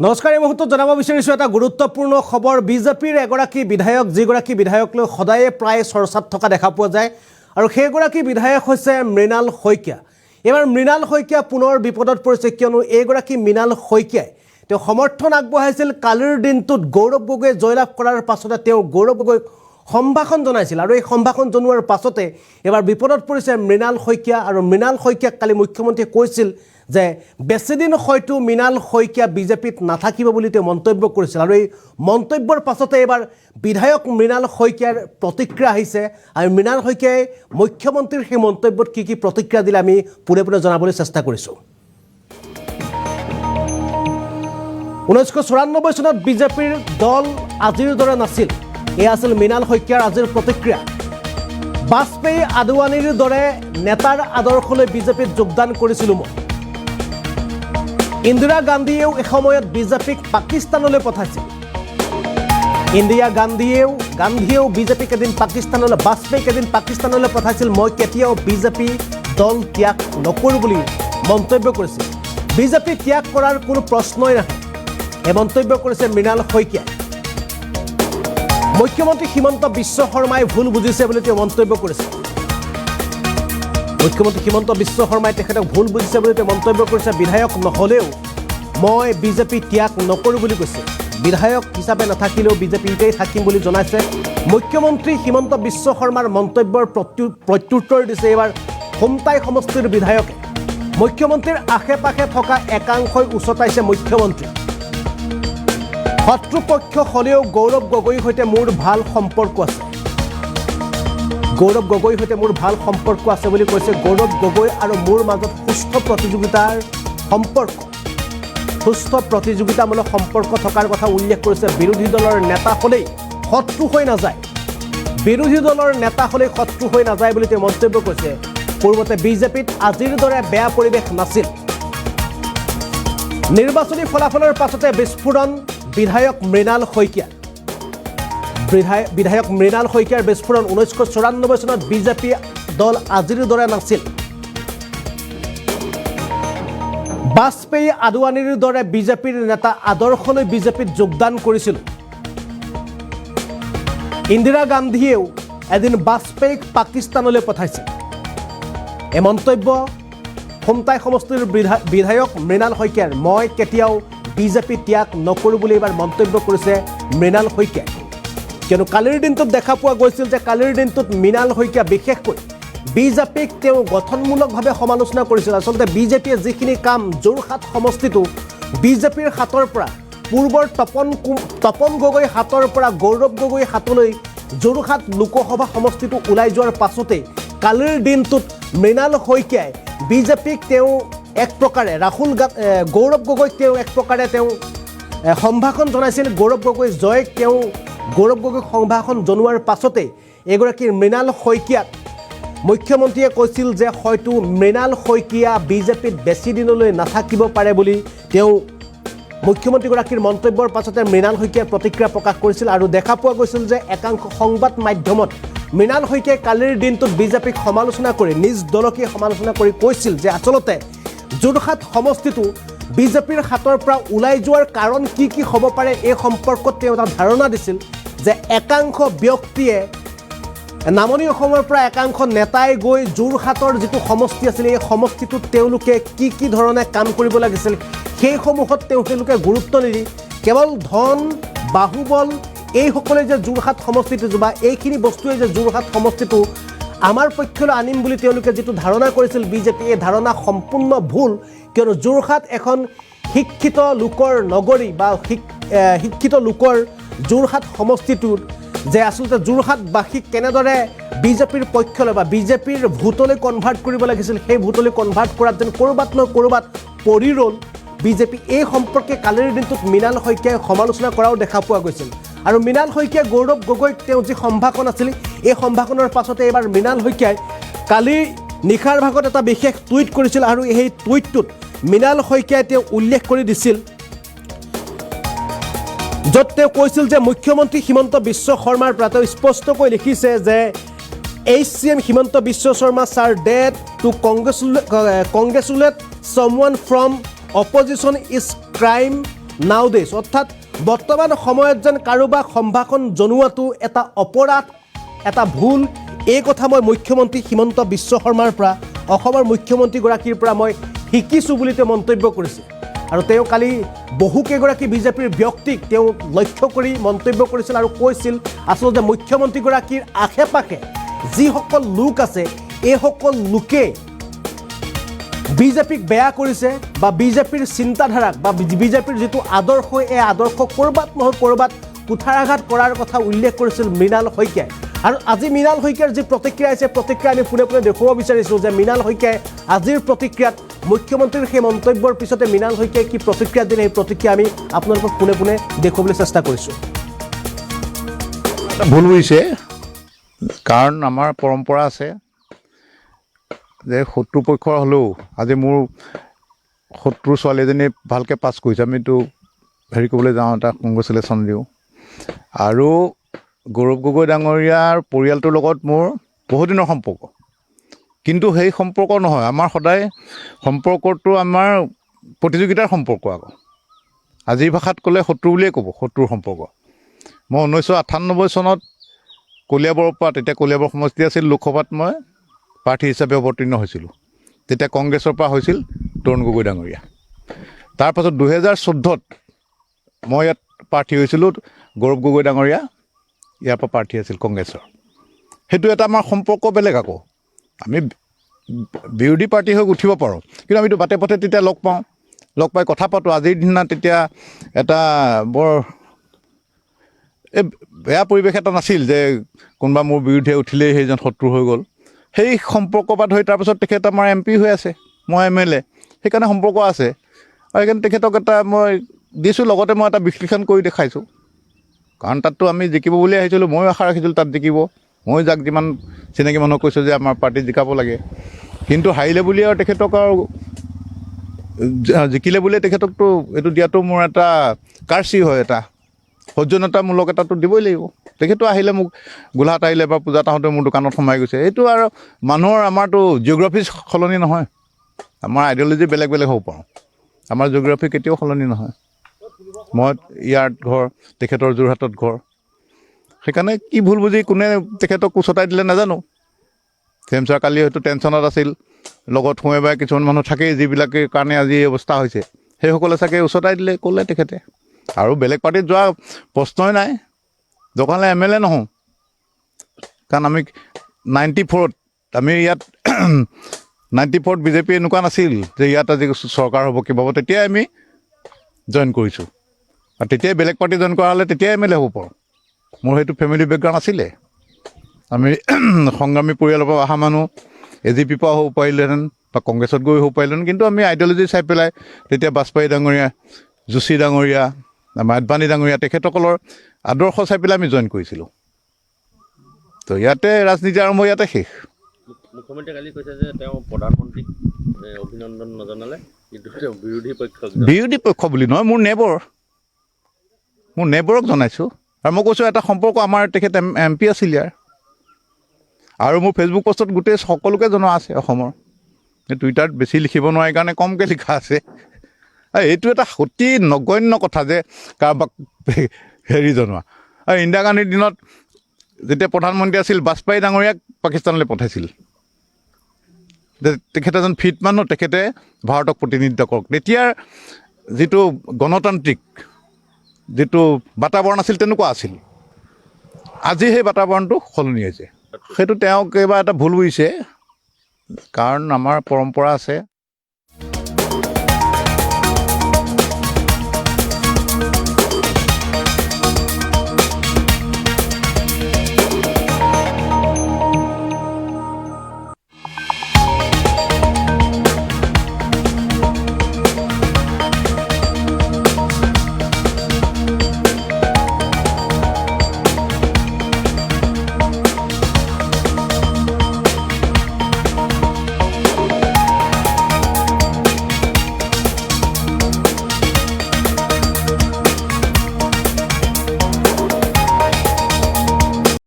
নমস্কাৰ এই মুহূৰ্তত জনাব বিচাৰিছোঁ এটা গুৰুত্বপূৰ্ণ খবৰ বিজেপিৰ এগৰাকী বিধায়ক যিগৰাকী বিধায়ক লৈ সদায়ে প্ৰায় চৰ্চাত থকা দেখা পোৱা যায় আৰু সেইগৰাকী বিধায়ক হৈছে মৃণাল শইকীয়া। এবাৰ মৃণাল শইকীয়া পুনৰ বিপদত পৰিছে কিয়নো এইগৰাকী মৃণাল শইকীয়াই তেওঁ সমৰ্থন আগবঢ়াইছিল কালিৰ দিনটোত গৌৰৱ গগৈয়ে জয়লাভ কৰাৰ পাছতে তেওঁ গৌৰৱ গগৈক সম্ভাষণ জনাইছিল আৰু এই সম্ভাষণ জনোৱাৰ পাছতে এবাৰ বিপদত পৰিছে মৃণাল শইকীয়া আৰু মৃণাল শইকীয়াক কালি মুখ্যমন্ত্ৰীয়ে কৈছিল যে বেছিদিন হয়তো মৃণাল শইকীয়া বিজেপিত নাথাকিব বুলি তেওঁ মন্তব্য কৰিছিল আৰু এই মন্তব্যৰ পাছতে এবাৰ বিধায়ক মৃণাল শইকীয়াৰ প্ৰতিক্ৰিয়া আহিছে আৰু মৃণাল শইকীয়াই মুখ্যমন্ত্ৰীৰ সেই মন্তব্যত কি প্ৰতিক্ৰিয়া দিলে আমি পুনে জনাবলৈ চেষ্টা কৰিছোঁ। 1994 চনত বিজেপিৰ দল আজিৰ দৰে নাছিল, এয়া আছিল মৃণাল শইকীয়াৰ আজিৰ প্ৰতিক্ৰিয়া। বাজপেয়ী আদৱানীৰ দৰে নেতাৰ আদৰ্শলৈ বিজেপিত যোগদান কৰিছিলোঁ মই। ইন্দিৰা গান্ধীয়েও এসময়ত বিজেপিক পাকিস্তানলৈ পঠাইছিল। ইন্দিৰা গান্ধীয়েও বিজেপিক এদিন পাকিস্তানলৈ, বাজপেয়ীক এদিন পাকিস্তানলৈ পঠাইছিল। মই কেতিয়াও বিজেপি দল ত্যাগ নকৰোঁ বুলি মন্তব্য কৰিছিল। বিজেপি ত্যাগ কৰাৰ কোনো প্ৰশ্নই নাহে, এই মন্তব্য কৰিছে মৃণাল শইকীয়াই। মুখ্যমন্ত্ৰী হিমন্ত বিশ্ব শৰ্মাই ভুল বুজিছে বুলি তেওঁ মন্তব্য কৰিছে। মুখ্যমন্ত্ৰী হিমন্ত বিশ্ব শৰ্মাই তেখেতক ভুল বুজিছে বুলি তেওঁ মন্তব্য কৰিছে। বিধায়ক নহ'লেও মই বিজেপি ত্যাগ নকৰোঁ বুলি কৈছে। বিধায়ক হিচাপে নাথাকিলেও বিজেপিতেই থাকিম বুলি জনাইছে। মুখ্যমন্ত্ৰী হিমন্ত বিশ্ব শৰ্মাৰ মন্তব্যৰ প্ৰত্যুত্তৰ দিছে এইবাৰ খুমটাই সমষ্টিৰ বিধায়কে। মুখ্যমন্ত্ৰীৰ আশে পাশে থকা একাংশই উচতাইছে মুখ্যমন্ত্ৰী। শত্ৰুপক্ষ হ'লেও গৌৰৱ গগৈৰ সৈতে মোৰ ভাল সম্পৰ্ক আছে। গৌৰৱ গগৈৰ সৈতে মোৰ ভাল সম্পৰ্ক আছে বুলি কৈছে। গৌৰৱ গগৈ আৰু মোৰ মাজত সুস্থ প্ৰতিযোগিতামূলক সম্পৰ্ক থকাৰ কথা উল্লেখ কৰিছে। বিৰোধী দলৰ নেতা হ'লেই শত্ৰু হৈ নাযায়, বুলি তেওঁ মন্তব্য কৰিছে। পূৰ্বতে বিজেপিত আজিৰ দৰে বেয়া পৰিৱেশ নাছিল। নিৰ্বাচনী ফলাফলৰ পাছতে বিস্ফোৰণ বিধায়ক মৃণাল শইকীয়াৰ বিস্ফোৰণ। 1994 চনত বিজেপি দল আজিৰ দৰে নাছিল। বাজপেয়ী আদৱানীৰ দৰে বিজেপিৰ নেতা আদৰ্শলৈ বিজেপিত যোগদান কৰিছিল। ইন্দিৰা গান্ধীয়েও এদিন বাজপেয়ীক পাকিস্তানলৈ পঠাইছিল। এই মন্তব্য খুমটাই সমষ্টিৰ বিধায়ক মৃণাল শইকীয়াৰ। মই কেতিয়াও বিজেপি ত্যাগ নকৰোঁ বুলি এইবাৰ মন্তব্য কৰিছে মৃণাল শইকীয়াই। কিয়নো কালিৰ দিনটোত দেখা পোৱা গৈছিল যে কালিৰ দিনটোত মৃণাল শইকীয়া বিশেষকৈ বিজেপিক তেওঁ গঠনমূলকভাৱে সমালোচনা কৰিছিল। আচলতে বিজেপিয়ে যিখিনি কাম যোৰহাট সমষ্টিটো বিজেপিৰ হাতৰ পৰা পূৰ্বৰ তপন গগৈ হাতৰ পৰা গৌৰৱ গগৈ হাতলৈ যোৰহাট লোকসভা সমষ্টিটো ওলাই যোৱাৰ পাছতে কালিৰ দিনটোত মৃণাল শইকীয়াই বিজেপিক তেওঁ এক প্ৰকাৰে গৌৰৱ গগৈক তেওঁ এক প্ৰকাৰে তেওঁ সম্ভাষণ জনাইছিল। গৌৰৱ গগৈক সম্ভাষণ জনোৱাৰ পাছতে এগৰাকী মৃণাল শইকীয়াক মুখ্যমন্ত্ৰীয়ে কৈছিল যে হয়তো মৃণাল শইকীয়া বিজেপিত বেছি দিনলৈ নাথাকিব পাৰে বুলি তেওঁ মুখ্যমন্ত্ৰীগৰাকীৰ মন্তব্যৰ পাছতে মৃণাল শইকীয়াৰ প্ৰতিক্ৰিয়া প্ৰকাশ কৰিছিল। আৰু দেখা পোৱা গৈছিল যে একাংশ সংবাদ মাধ্যমত মৃণাল শইকীয়াই কালিৰ দিনটোত বিজেপিক সমালোচনা কৰি নিজ দলকে সমালোচনা কৰি কৈছিল যে আচলতে যোৰহাট সমষ্টিটো বিজেপিৰ হাতৰ পৰা ওলাই যোৱাৰ কাৰণ কি হ'ব পাৰে এই সম্পৰ্কত তেওঁ এটা ধাৰণা দিছিল যে একাংশ ব্যক্তিয়ে নামনি অসমৰ পৰা একাংশ নেতাই গৈ যোৰহাটৰ যিটো সমষ্টি আছিল এই সমষ্টিটোত তেওঁলোকে কি ধৰণে কাম কৰিব লাগিছিল সেইসমূহত তেওঁলোকে গুৰুত্ব নিদি কেৱল ধন বাহুবল এইসকলে যে যোৰহাট সমষ্টিটো বা এইখিনি বস্তুৱে যে যোৰহাট সমষ্টিটো আমাৰ পক্ষলৈ আনিম বুলি তেওঁলোকে যিটো ধাৰণা কৰিছিল বিজেপি, এই ধাৰণা সম্পূৰ্ণ ভুল। কিয়নো যোৰহাট এখন শিক্ষিত লোকৰ নগৰী বা শিক্ষিত লোকৰ যোৰহাট সমষ্টিটোত যে আচলতে যোৰহাটবাসীক কেনেদৰে বিজেপিৰ পক্ষলৈ বা বিজেপিৰ ভোটলৈ কনভাৰ্ট কৰিব লাগিছিল সেই ভোটলৈ কনভাৰ্ট কৰাত যেন ক'ৰবাত পৰি ৰ'ল বিজেপি। এই সম্পৰ্কে কালিৰ দিনটোত মৃণাল শইকীয়াই সমালোচনা কৰাও দেখা পোৱা গৈছিল। আৰু মৃণাল শইকীয়া গৌৰৱ গগৈক তেওঁ যি সম্ভাষণ আছিল এই সম্ভাষণৰ পাছতে এইবাৰ মৃণাল শইকীয়াই কালি নিশাৰ ভাগত এটা বিশেষ টুইট কৰিছিল আৰু সেই টুইটটোত মৃণাল শইকীয়াই তেওঁ উল্লেখ কৰি দিছিল য'ত তেওঁ কৈছিল যে মুখ্যমন্ত্ৰী হিমন্ত বিশ্ব শৰ্মাৰ পৰা তেওঁ স্পষ্টকৈ লিখিছে যে HCM হিমন্ত বিশ্ব শৰ্মা ছাৰ ডেড to congratulate someone from opposition is crime nowadays অৰ্থাৎ বৰ্তমান সময়ত যেন কাৰোবাক সম্ভাষণ জনোৱাটো এটা অপৰাধ, এটা ভুল, এই কথা মই মুখ্যমন্ত্ৰী হিমন্ত বিশ্ব শৰ্মাৰ পৰা, অসমৰ মুখ্যমন্ত্ৰীগৰাকীৰ পৰা মই শিকিছোঁ বুলি তেওঁ মন্তব্য কৰিছে। আৰু তেওঁ কালি বহুকেইগৰাকী বিজেপিৰ ব্যক্তিক তেওঁ লক্ষ্য কৰি মন্তব্য কৰিছিল আৰু কৈছিল আচলতে মুখ্যমন্ত্ৰীগৰাকীৰ আশে পাশে যিসকল লোক আছে এইসকল লোকে বিজেপিক বেয়া কৰিছে বা বিজেপিৰ চিন্তাধাৰাক বা বিজেপিৰ যিটো আদৰ্শ এই আদৰ্শ ক'ৰবাত নহয় ক'ৰবাত কুঠাৰাঘাত কৰাৰ কথা উল্লেখ কৰিছিল মৃণাল শইকীয়াই। আৰু আজি মৃণাল শইকীয়াৰ যি প্ৰতিক্ৰিয়া আহিছে, প্ৰতিক্ৰিয়া আমি পোনে পোনে দেখুৱাব বিচাৰিছোঁ যে মৃণাল শইকীয়াই আজিৰ প্ৰতিক্ৰিয়াত মুখ্যমন্ত্ৰীৰ সেই মন্তব্যৰ পিছতে মৃণাল শইকীয়াই কি প্ৰতিক্ৰিয়া দিলে, সেই প্ৰতিক্ৰিয়া আমি আপোনালোকক পোনে পোনে দেখুৱাবলৈ চেষ্টা কৰিছোঁ। ভুল বুজিছে, কাৰণ আমাৰ পৰম্পৰা আছে যে শত্ৰু পক্ষৰ হ'লেও আজি মোৰ শত্ৰু ছোৱালী এজনী ভালকৈ পাছ কৰিছে, আমিতো হেৰি কৰিবলৈ যাওঁ, এটা কংগ্ৰেচুলেশ্যন দিওঁ। আৰু গৌৰৱ গগৈ ডাঙৰীয়াৰ পৰিয়ালটোৰ লগত মোৰ বহুদিনৰ সম্পৰ্ক, কিন্তু সেই সম্পৰ্ক নহয়, আমাৰ সদায় সম্পৰ্কটো আমাৰ প্ৰতিযোগিতাৰ সম্পৰ্ক। আকৌ আজিৰ ভাষাত ক'লে শত্ৰু বুলিয়ে ক'ব, শত্ৰুৰ সম্পৰ্ক। মই 1998 চনত কলিয়াবৰৰ পৰা, তেতিয়া কলিয়াবৰ সমষ্টি আছিল, লোকসভাত মই প্ৰাৰ্থী হিচাপে অৱতীৰ্ণ হৈছিলোঁ। তেতিয়া কংগ্ৰেছৰ পৰা হৈছিল তৰুণ গগৈ ডাঙৰীয়া। তাৰপাছত 2014ত মই ইয়াত প্ৰাৰ্থী হৈছিলোঁ, গৌৰৱ গগৈ ডাঙৰীয়া ইয়াৰ পৰা প্ৰাৰ্থী আছিল কংগ্ৰেছৰ। সেইটো এটা আমাৰ সম্পৰ্ক বেলেগ। আকৌ আমি বিৰোধী পাৰ্টি হৈ উঠিব পাৰোঁ, কিন্তু আমিতো বাটে পথে তেতিয়া লগ পাওঁ, লগ পাই কথা পাতোঁ। আজিৰ দিনা তেতিয়া এটা বৰ বেয়া পৰিৱেশ এটা নাছিল যে কোনোবা মোৰ বিৰুদ্ধে উঠিলেই সেইজন শত্ৰু হৈ গ'ল। সেই সম্পৰ্কৰ পৰা ধৰি তাৰপিছত তেখেত আমাৰ MP হৈ আছে, মই MLA, সেইকাৰণে সম্পৰ্ক আছে। আৰু সেইকাৰণে তেখেতক এটা মই দিছোঁ, লগতে মই এটা বিশ্লেষণ কৰি দেখাইছোঁ। কাৰণ তাততো আমি জিকিব বুলি আহিছিলোঁ, ময়ো আশা ৰাখিছিলোঁ তাত জিকিব। মই যাক যিমান চিনাকি মানুহক কৈছোঁ যে আমাৰ পাৰ্টিত জিকাব লাগে, কিন্তু হাৰিলে বুলি আৰু তেখেতক আৰু জিকিলে বুলিয়ে তেখেতকতো এইটো দিয়াটো মোৰ এটা কাৰ্চি হয়, এটা সৌজন্যতামূলক এটাতো দিবই লাগিব। তেখেতো আহিলে মোক গোলাঘাট আহিলে বা পূজাত আহোঁতে মোৰ দোকানত সোমাই গৈছে। এইটো আৰু মানুহৰ আমাৰতো জিঅ'গ্ৰাফি সলনি নহয়, আমাৰ আইডিঅ'লজি বেলেগ বেলেগ হ'ব পাৰোঁ, আমাৰ জিঅ'গ্ৰাফি কেতিয়াও সলনি নহয়। মই ইয়াত ঘৰ, তেখেতৰ যোৰহাটত ঘৰ, সেইকাৰণে কি ভুল বুজি কোনে তেখেতক উচতাই দিলে নাজানো। ছাৰ কালি হয়তো টেনশ্যনত আছিল, লগত সোমাই বাই কিছুমান মানুহ থাকেই যিবিলাকে কাৰণে আজি এই অৱস্থা হৈছে, সেইসকলে চাগে উচতাই দিলে ক'লে তেখেতে। আৰু বেলেগ পাৰ্টিত যোৱা প্ৰশ্নই নাই, দোকানলৈ MLA নহওঁ। কাৰণ আমি 94ত আমি ইয়াত 94ত বিজেপি এনেকুৱা নাছিল যে ইয়াত আজি চৰকাৰ হ'ব কিবা হ'ব, তেতিয়াই আমি জইন কৰিছোঁ। আৰু তেতিয়াই বেলেগ পাৰ্টি জইন কৰা হ'লে তেতিয়াই MLA হ'ব পাৰোঁ। মোৰ সেইটো ফেমিলি বেকগ্ৰাউণ্ড আছিলে। আমি সংগ্ৰামী পৰিয়ালৰ পৰা অহা মানুহ, AGP পৰা হ'ব পাৰিলোহেঁতেন বা কংগ্ৰেছত গৈ হ'ব পাৰিলোহেঁতেন, কিন্তু আমি আইডিঅ'লজি চাই পেলাই তেতিয়া বাজপেয়ী ডাঙৰীয়া, যোশী ডাঙৰীয়া, আমাৰ আদবানী ডাঙৰীয়া, তেখেতসকলৰ আদৰ্শ চাই পেলাই আমি জইন কৰিছিলোঁ। তো ইয়াতে ৰাজনীতি আৰম্ভ, ইয়াতে শেষ। মুখ্যমন্ত্ৰীয়ে কালি কৈছে যে তেওঁ প্ৰধানমন্ত্ৰীক অভিনন্দন নজনালে, কিন্তু তেওঁ বিৰোধী পক্ষ বুলি নহয়, মোৰ নেবৰক জনাইছোঁ। আৰু মই কৈছোঁ এটা সম্পৰ্ক আমাৰ, তেখেত MP আছিল ইয়াৰ। আৰু মোৰ ফেচবুক পষ্টত গোটেই সকলোকে জনোৱা আছে অসমৰ। টুইটাৰত বেছি লিখিব নোৱাৰি কাৰণে কমকৈ লিখা আছে। এইটো এটা অতি নগণ্য কথা যে কাৰোবাক হেৰি জনোৱা। আৰু ইন্দিৰা গান্ধীৰ দিনত যেতিয়া প্ৰধানমন্ত্ৰী আছিল, বাজপেয়ী ডাঙৰীয়াক পাকিস্তানলৈ পঠাইছিল যে তেখেত এজন ফিট মানুহ, তেখেতে ভাৰতক প্ৰতিনিধিত্ব কৰক। তেতিয়াৰ যিটো গণতান্ত্ৰিক যিটো বাতাবৰণ আছিল তেনেকুৱা আছিল। আজি সেই বাতাবৰণটো সলনি হৈছে। সেইটো তেওঁ কিবা এটা ভুল বুজিছে, কাৰণ আমাৰ পৰম্পৰা আছে।